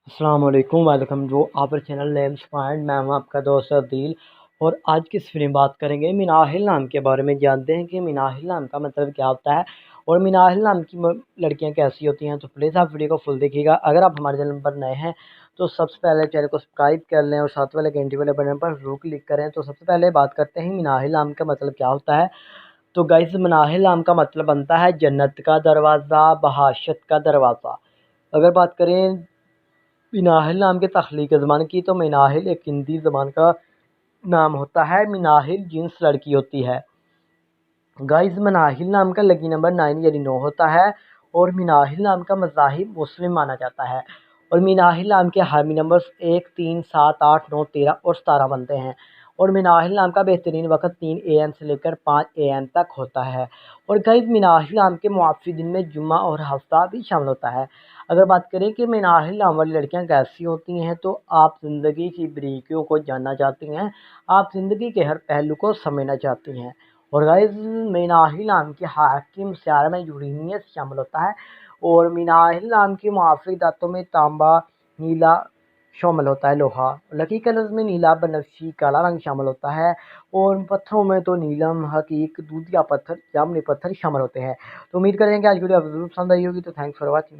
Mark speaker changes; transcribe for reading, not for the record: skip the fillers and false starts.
Speaker 1: अस्सलाम वालेकुम, welcome to our channel names point. मैं हूं आपका दोस्त अदील और आज की इस वीडियो में बात करेंगे मिनाहिल नाम के बारे में। जानते हैं कि मिनाहिल नाम का मतलब क्या होता है और मिनाहिल नाम की लड़कियां कैसी होती हैं। तो प्लीज़ आप वीडियो को फुल देखिएगा। अगर आप हमारे चैनल पर नए हैं तो सबसे पहले चैनल को सब्सक्राइब कर लें और साथ वाले घंटी वाले बटन पर जरूर क्लिक करें। तो सबसे पहले बात करते हैं मिनाहिल नाम का मतलब क्या होता है। तो गाइस, मिनाहिल नाम का मतलब बनता है जन्नत का दरवाज़ा, बहाशत का दरवाज़ा। अगर बात करें मिनाहिल नाम के तख्लीक़ ज़बान की, तो मिनाहिल एक हिंदी ज़बान का नाम होता है। मिनाहिल जिन्स लड़की होती है। गाइस, मिनाहिल नाम का लकी नंबर 9 यानी 9 होता है और मिनाहिल नाम का मज़ाहिब मुस्लिम माना जाता है। और मिनाहिल नाम के हार्मी नंबर्स 1, 3, 7, 8, 9, 13 और 17 बनते हैं। और मिनाहिल नाम का बेहतरीन वक्त 3 AM से लेकर 5 AM तक होता है। और गाइस, मिनाहिल नाम के मुआफ़ी दिन में जुम्मा और हफ्ता भी शामिल होता है। अगर बात करें कि मिनाहिल नाम वाली लड़कियां कैसी होती हैं, तो आप ज़िंदगी की बारीकियों को जानना चाहती हैं, आप ज़िंदगी के हर पहलू को समझना चाहती हैं। और गाइस, मिनाहिल नाम के हाकिम सियारा में यूरेनियस शामिल होता है। और मिनाहिल नाम की मुआफ़ी दांतों में तांबा, नीला शामिल होता है, लोहा। लकी कलर्स में नीला, बनफशी, काला रंग शामिल होता है। और पत्थरों में तो नीलम, हकीक, दूधिया पत्थर, जामुनी पत्थर शामिल होते हैं। तो उम्मीद करें कि आज की वीडियो आपको जरूर पसंद आई होगी। तो थैंक्स फॉर वॉचिंग।